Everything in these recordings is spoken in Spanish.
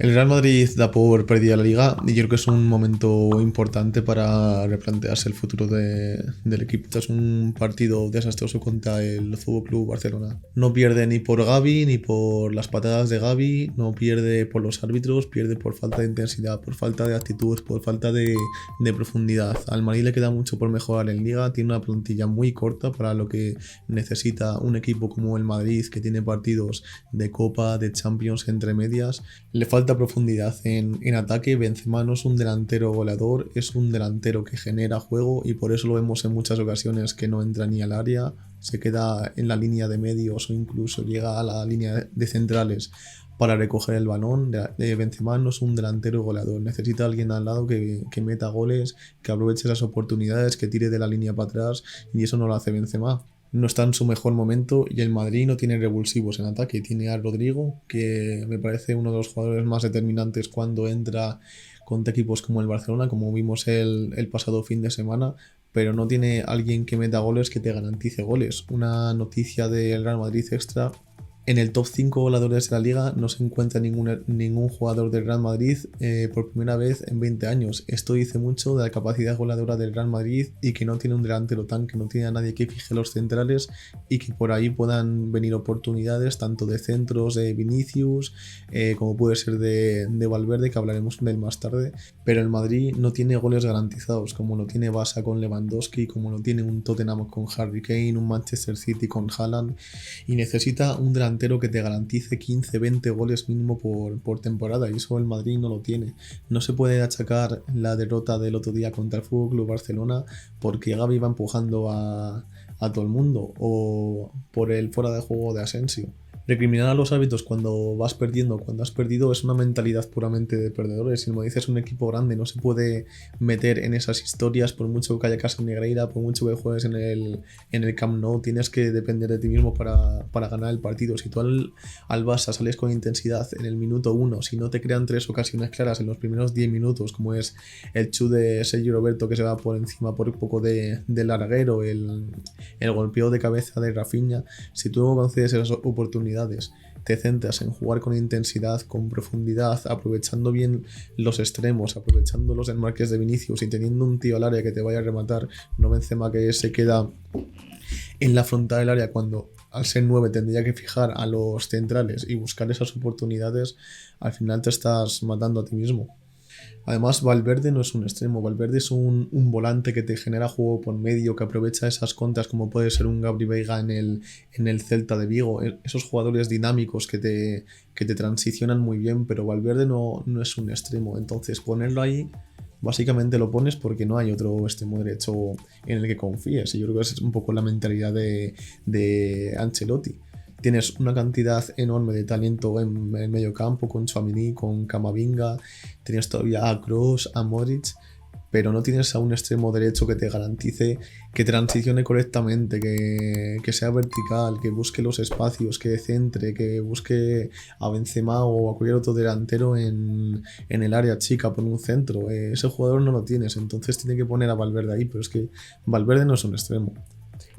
El Real Madrid da por perdida la Liga y yo creo que es un momento importante para replantearse el futuro del equipo. Este es un partido desastroso contra el Fútbol Club Barcelona. No pierde ni por Gavi ni por las patadas de Gavi, no pierde por los árbitros, pierde por falta de intensidad, por falta de actitud, por falta de profundidad. Al Madrid le queda mucho por mejorar en Liga, tiene una plantilla muy corta para lo que necesita un equipo como el Madrid, que tiene partidos de Copa, de Champions entre medias. Le falta profundidad en ataque. Benzema no es un delantero goleador, es un delantero que genera juego y por eso lo vemos en muchas ocasiones que no entra ni al área, se queda en la línea de medios o incluso llega a la línea de centrales para recoger el balón. Benzema no es un delantero goleador, necesita alguien al lado que meta goles, que aproveche esas oportunidades, que tire de la línea para atrás, y eso no lo hace Benzema. No está en su mejor momento y el Madrid no tiene revulsivos en ataque. Tiene a Rodrigo, que me parece uno de los jugadores más determinantes cuando entra contra equipos como el Barcelona, como vimos el pasado fin de semana, pero no tiene alguien que meta goles, que te garantice goles. Una noticia del Real Madrid extra: en el top 5 goleadores de la liga no se encuentra ningún jugador del Real Madrid por primera vez en 20 años. Esto dice mucho de la capacidad goleadora del Real Madrid y que no tiene un delantero tan, que no tiene a nadie que fije los centrales y que por ahí puedan venir oportunidades tanto de centros de Vinicius como puede ser de Valverde, que hablaremos de él más tarde. Pero el Madrid no tiene goles garantizados, como lo tiene Barça con Lewandowski, como lo tiene un Tottenham con Harry Kane, un Manchester City con Haaland, y necesita un delantero que te garantice 15-20 goles mínimo por temporada, y eso el Madrid no lo tiene. No se puede achacar la derrota del otro día contra el FC Barcelona porque Gavi va empujando a todo el mundo, o por el fuera de juego de Asensio. Recriminar a los árbitros cuando vas perdiendo, cuando has perdido, es una mentalidad puramente de perdedores. Si el Madrid es un equipo grande, no se puede meter en esas historias, por mucho que haya casa Negreira, por mucho que juegues en el Camp Nou, tienes que depender de ti mismo para ganar el partido. Si tú al Barça sales con intensidad en el minuto 1, si no te crean 3 ocasiones claras en los primeros 10 minutos, como es el chute de Sergio Roberto que se va por encima por poco de larguero, el golpeo de cabeza de Rafinha, si tú no concedes esas oportunidades, te centras en jugar con intensidad, con profundidad, aprovechando bien los extremos, aprovechando los desmarques de Vinicius y teniendo un tío al área que te vaya a rematar, no Benzema que se queda en la frontal del área cuando al ser 9 tendría que fijar a los centrales y buscar esas oportunidades, al final te estás matando a ti mismo. Además, Valverde no es un extremo, Valverde es un volante que te genera juego por medio, que aprovecha esas contras como puede ser un Gabri Veiga en el Celta de Vigo, esos jugadores dinámicos que te transicionan muy bien, pero Valverde no es un extremo. Entonces ponerlo ahí, básicamente lo pones porque no hay otro extremo derecho en el que confíes, y yo creo que esa es un poco la mentalidad de Ancelotti. Tienes una cantidad enorme de talento en el medio campo, con Tchouaméni, con Camavinga, tienes todavía a Kroos, a Modric, pero no tienes a un extremo derecho que te garantice que transicione correctamente, que sea vertical, que busque los espacios, que centre, que busque a Benzema o a cualquier otro delantero en el área chica por un centro. Ese jugador no lo tienes, entonces tiene que poner a Valverde ahí, pero es que Valverde no es un extremo.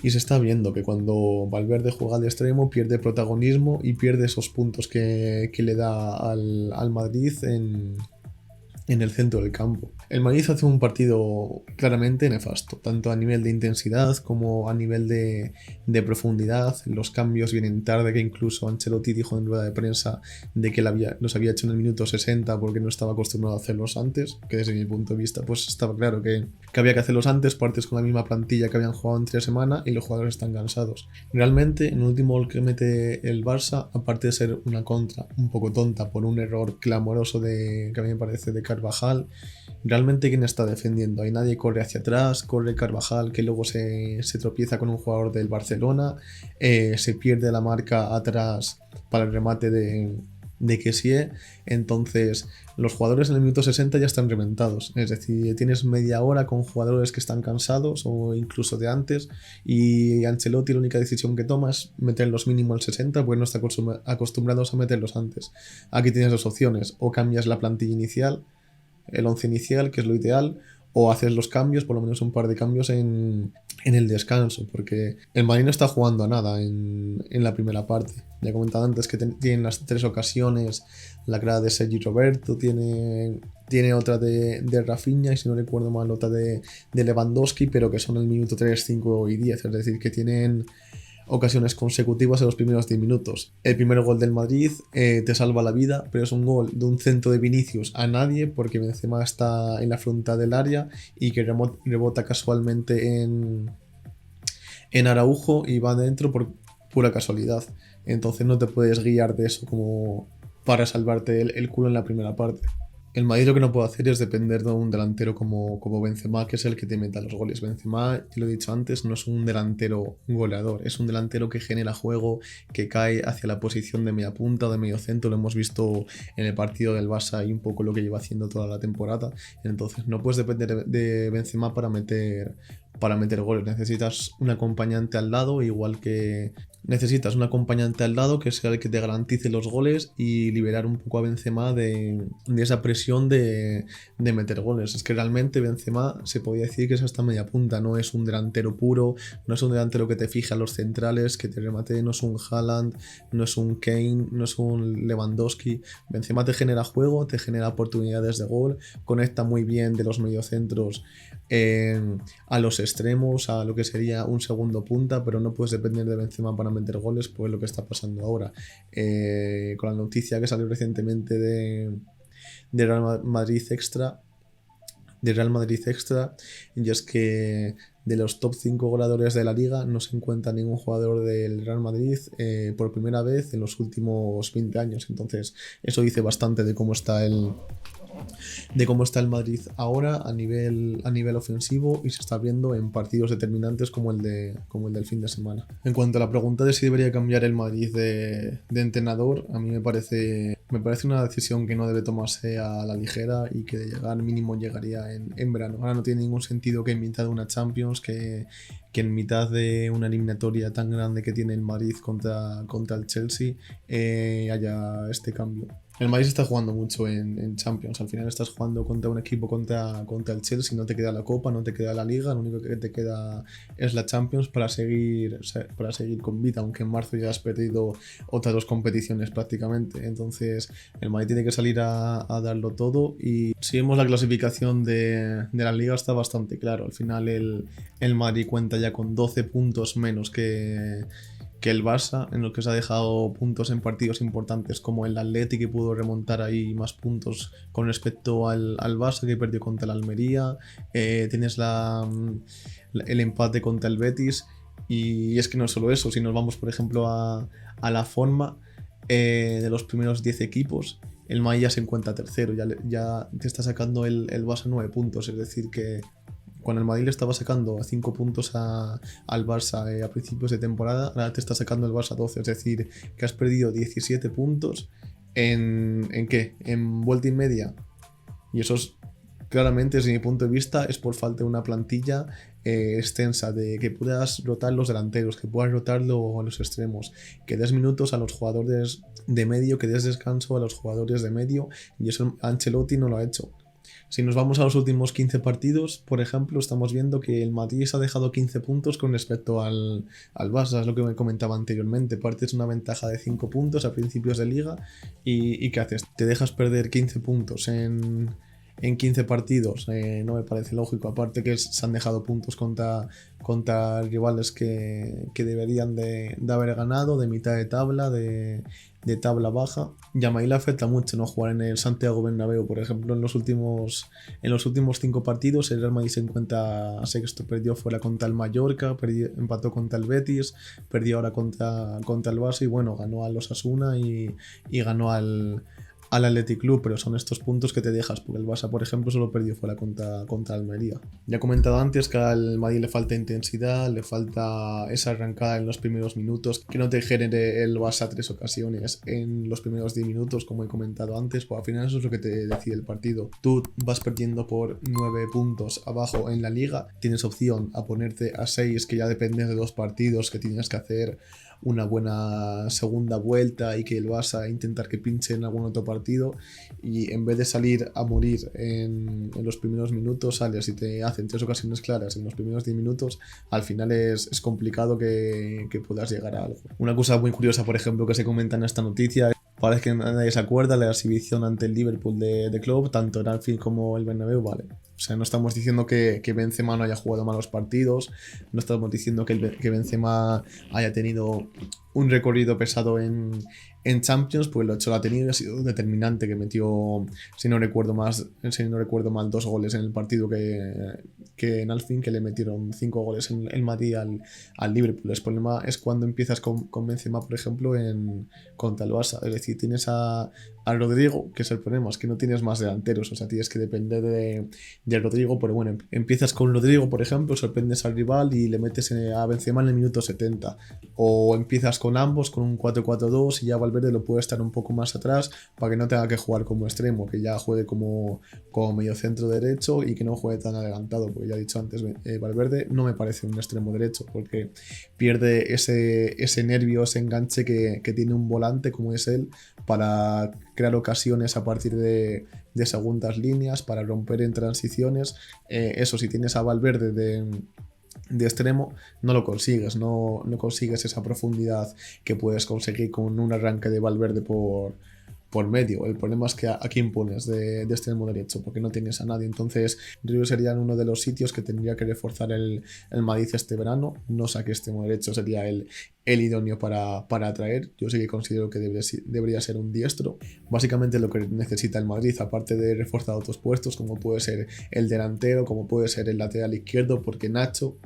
Y se está viendo que cuando Valverde juega de extremo pierde protagonismo y pierde esos puntos que le da al Madrid en el centro del campo. El Madrid hace un partido claramente nefasto, tanto a nivel de intensidad como a nivel de profundidad. Los cambios vienen tarde, que incluso Ancelotti dijo en rueda de prensa de que los había hecho en el minuto 60 porque no estaba acostumbrado a hacerlos antes, que desde mi punto de vista pues estaba claro que había que hacerlos antes. Partes con la misma plantilla que habían jugado entre semana y los jugadores están cansados. Realmente, en el último gol que mete el Barça, aparte de ser una contra un poco tonta por un error clamoroso que a mí me parece de Carvajal, realmente ¿quién está defendiendo? Hay nadie, corre hacia atrás, corre Carvajal, que luego se tropieza con un jugador del Barcelona, se pierde la marca atrás para el remate de Kessie. Entonces los jugadores en el minuto 60 ya están reventados, es decir, tienes media hora con jugadores que están cansados o incluso de antes, y Ancelotti la única decisión que toma es meterlos mínimo al 60 porque no está acostumbrados a meterlos antes. Aquí tienes dos opciones: o cambias la plantilla inicial, el 11 inicial, que es lo ideal, o haces los cambios, por lo menos un par de cambios en el descanso, porque el Madrid no está jugando a nada en la primera parte. Ya he comentado antes que tienen las 3 ocasiones, la cara de Sergi Roberto, tiene otra de Rafinha y si no recuerdo mal otra de Lewandowski, pero que son el minuto 3, 5 y 10, es decir, que tienen ocasiones consecutivas en los primeros 10 minutos. El primer gol del Madrid te salva la vida, pero es un gol de un centro de Vinicius a nadie porque Benzema está en la frontal del área y que rebota casualmente en Araujo y va adentro por pura casualidad. Entonces no te puedes guiar de eso como para salvarte el culo en la primera parte. El Madrid lo que no puede hacer es depender de un delantero como Benzema, que es el que te meta los goles. Benzema, te lo he dicho antes, no es un delantero goleador, es un delantero que genera juego, que cae hacia la posición de media punta o de medio centro. Lo hemos visto en el partido del Barça y un poco lo que lleva haciendo toda la temporada. Entonces no puedes depender de Benzema para meter goles. Necesitas un acompañante al lado, igual que necesitas un acompañante al lado que sea el que te garantice los goles y liberar un poco a Benzema de esa presión de meter goles. Es que realmente Benzema se podía decir que es hasta media punta, no es un delantero puro, no es un delantero que te fija a los centrales, que te remate, no es un Haaland, no es un Kane, no es un Lewandowski. Benzema te genera juego, te genera oportunidades de gol, conecta muy bien de los mediocentros a los extremos, a lo que sería un segundo punta, pero no puedes depender de Benzema para meter goles, pues lo que está pasando ahora. Con la noticia que salió recientemente de Real Madrid Extra, y es que de los top 5 goleadores de la liga no se encuentra ningún jugador del Real Madrid por primera vez en los últimos 20 años. Entonces eso dice bastante de cómo está el Madrid ahora a nivel ofensivo y se está viendo en partidos determinantes como el del fin de semana. En cuanto a la pregunta de si debería cambiar el Madrid de entrenador, a mí me parece una decisión que no debe tomarse a la ligera y que de llegar mínimo llegaría en verano. Ahora no tiene ningún sentido que en mitad de una Champions, que en mitad de una eliminatoria tan grande que tiene el Madrid contra el Chelsea haya este cambio. El Madrid está jugando mucho en Champions. Al final estás jugando contra un equipo contra el Chelsea, no te queda la Copa, no te queda la Liga, lo único que te queda es la Champions para seguir con vida, aunque en marzo ya has perdido otras 2 competiciones prácticamente. Entonces el Madrid tiene que salir a darlo todo y si vemos la clasificación de la Liga está bastante claro. Al final el Madrid cuenta ya con 12 puntos menos que el Barça, en lo que se ha dejado puntos en partidos importantes como el Atleti, que pudo remontar ahí más puntos con respecto al Barça, que perdió contra el Almería. Tienes el empate contra el Betis, y es que no es solo eso. Si nos vamos por ejemplo a la forma de los primeros 10 equipos, el Madrid ya se encuentra tercero, ya te está sacando el Barça 9 puntos, es decir que cuando el Madrid le estaba sacando 5 puntos al Barça a principios de temporada, ahora te está sacando el Barça 12. Es decir, que has perdido 17 puntos ¿en qué? En vuelta y media. Y eso es, claramente, desde mi punto de vista, es por falta de una plantilla extensa, de que puedas rotar los delanteros, que puedas rotarlo a los extremos, que des minutos a los jugadores de medio, que des descanso a los jugadores de medio, y eso Ancelotti no lo ha hecho. Si nos vamos a los últimos 15 partidos, por ejemplo, estamos viendo que el Madrid se ha dejado 15 puntos con respecto al Barça, es lo que me comentaba anteriormente. Partes una ventaja de 5 puntos a principios de liga y ¿qué haces? Te dejas perder 15 puntos en 15 partidos, no me parece lógico. Aparte que se han dejado puntos contra rivales que deberían de haber ganado, de mitad de tabla, de tabla baja. Y a Madrid le afecta mucho no jugar en el Santiago Bernabéu. Por ejemplo, en los últimos 5 partidos el Real Madrid se encuentra sexto, perdió fuera contra el Mallorca, empató contra el Betis, perdió ahora contra el Barça y bueno, ganó al Osasuna y ganó al Athletic Club, pero son estos puntos que te dejas, porque el Barça, por ejemplo, solo perdió fuera contra Almería. Ya he comentado antes que al Madrid le falta intensidad, le falta esa arrancada en los primeros minutos, que no te genere el Barça 3 ocasiones en los primeros 10 minutos, como he comentado antes, pues al final eso es lo que te decide el partido. Tú vas perdiendo por 9 puntos abajo en la liga, tienes opción a ponerte a 6, que ya depende de 2 partidos que tienes que hacer una buena segunda vuelta y que el Barça intentar que pinche en algún otro partido, y en vez de salir a morir en los primeros minutos, sales y te hacen 3 ocasiones claras en los primeros 10 minutos, al final es complicado que puedas llegar a algo. Una cosa muy curiosa, por ejemplo, que se comenta en esta noticia, parece que nadie se acuerda, la exhibición ante el Liverpool de Klopp, tanto en Anfield como el Bernabéu, vale. O sea, no estamos diciendo que Benzema no haya jugado malos partidos, no estamos diciendo que Benzema haya tenido un recorrido pesado en Champions, pues lo hecho lo ha tenido y ha sido determinante, que metió, si no recuerdo mal, 2 goles en el partido que en Anfield, que le metieron 5 goles en el Madrid al Liverpool. El problema es cuando empiezas con Benzema, por ejemplo, contra el Barça. Es decir, tienes a Rodrigo, que es el problema, es que no tienes más delanteros, o sea, tienes que depender de Rodrigo, pero bueno, empiezas con Rodrigo, por ejemplo, sorprendes al rival y le metes a Benzema en el minuto 70, o empiezas con ambos, con un 4-4-2, y ya Valverde lo puede estar un poco más atrás para que no tenga que jugar como extremo, que ya juegue como medio centro derecho y que no juegue tan adelantado, porque ya he dicho antes, Valverde no me parece un extremo derecho, porque pierde ese nervio, ese enganche que tiene un volante como es él, para crear ocasiones a partir de segundas líneas, para romper en transiciones. Eso, si tienes a Valverde de extremo, no lo consigues, no consigues esa profundidad que puedes conseguir con un arranque de Valverde por medio. El problema es que a quién pones de extremo derecho, porque no tienes a nadie. Entonces, Río sería uno de los sitios que tendría que reforzar el Madrid este verano. No sé a qué extremo derecho sería el idóneo para atraer. Yo sí que considero que debería ser un diestro. Básicamente lo que necesita el Madrid, aparte de reforzar otros puestos, como puede ser el delantero, como puede ser el lateral izquierdo, porque Nacho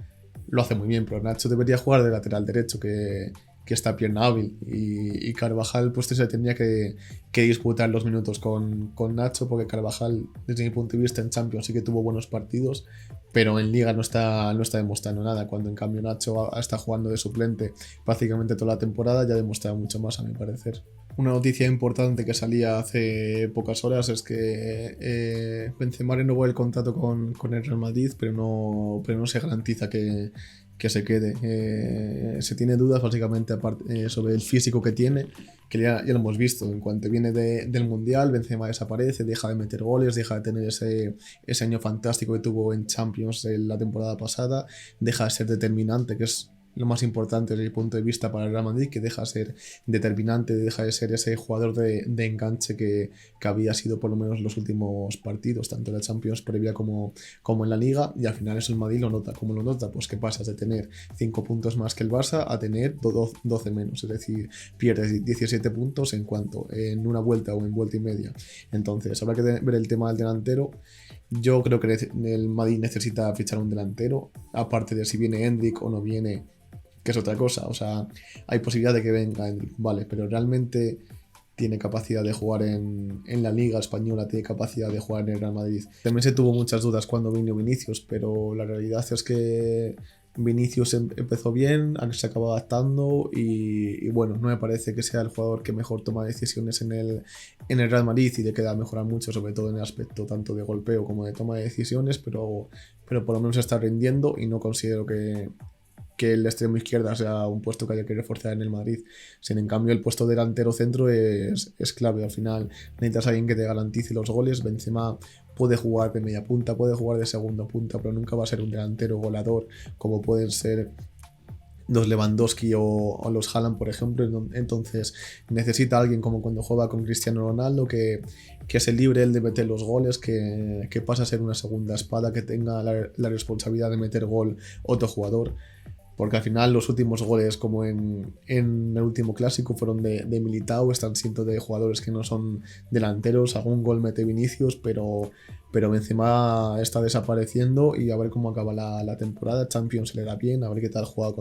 lo hace muy bien, pero Nacho debería jugar de lateral derecho, que está pierna hábil, y Carvajal pues se tendría que disputar los minutos con Nacho, porque Carvajal, desde mi punto de vista, en Champions sí que tuvo buenos partidos, pero en Liga no está demostrando nada, cuando en cambio Nacho está jugando de suplente prácticamente toda la temporada, ya ha demostrado mucho más, a mi parecer. Una noticia importante que salía hace pocas horas es que Benzema renovó el contrato con el Real Madrid, pero no se garantiza que se quede. Se tiene dudas básicamente sobre el físico que tiene, que ya lo hemos visto. En cuanto viene del Mundial, Benzema desaparece, deja de meter goles, deja de tener ese año fantástico que tuvo en Champions la temporada pasada, deja de ser determinante, que es lo más importante desde mi punto de vista para el Real Madrid, que deja de ser determinante, deja de ser ese jugador de enganche que había sido por lo menos los últimos partidos, tanto en la Champions previa como en la Liga, y al final eso el Madrid lo nota. ¿Cómo lo nota? Pues que pasas de tener 5 puntos más que el Barça a tener 12 menos, es decir, pierdes 17 puntos en una vuelta o en vuelta y media. Entonces habrá que ver el tema del delantero. Yo creo que el Madrid necesita fichar un delantero, aparte de si viene Endrick o no viene, que es otra cosa. O sea, hay posibilidad de que venga Endrick, vale, pero realmente tiene capacidad de jugar en la Liga Española, tiene capacidad de jugar en el Real Madrid. También se tuvo muchas dudas cuando vino Vinicius, pero la realidad es que Vinicius empezó bien, se acabó adaptando y bueno, no me parece que sea el jugador que mejor toma decisiones en el Real Madrid, y le queda mejorar mucho, sobre todo en el aspecto tanto de golpeo como de toma de decisiones, pero por lo menos está rindiendo, y no considero que el extremo izquierda sea un puesto que haya que reforzar en el Madrid. Sin en cambio, el puesto delantero centro es clave. Al final necesitas a alguien que te garantice los goles. Benzema puede jugar de media punta, puede jugar de segunda punta, pero nunca va a ser un delantero goleador como pueden ser los Lewandowski o los Haaland, por ejemplo. Entonces necesita alguien como cuando juega con Cristiano Ronaldo, que se libre él de meter los goles, que pasa a ser una segunda espada, que tenga la responsabilidad de meter gol otro jugador. Porque al final los últimos goles, como en el último clásico, fueron de Militao, están siendo de jugadores que no son delanteros. Algún gol mete Vinicius, pero Benzema está desapareciendo, y a ver cómo acaba la temporada. Champions se le da bien, a ver qué tal juega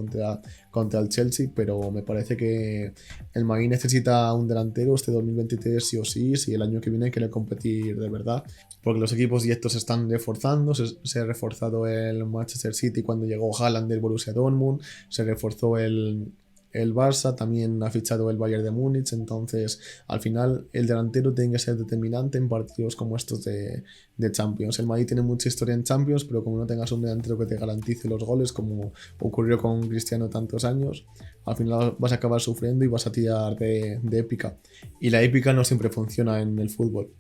contra el Chelsea, pero me parece que el Madrid necesita un delantero este 2023 sí o sí, si el año que viene quiere competir de verdad, porque los equipos directos se están reforzando. Se ha reforzado el Manchester City cuando llegó Haaland del Borussia Dortmund, se reforzó el el Barça, también ha fichado el Bayern de Múnich, entonces al final el delantero tiene que ser determinante en partidos como estos de Champions. El Madrid tiene mucha historia en Champions, pero como no tengas un delantero que te garantice los goles, como ocurrió con Cristiano tantos años, al final vas a acabar sufriendo y vas a tirar de épica. Y la épica no siempre funciona en el fútbol.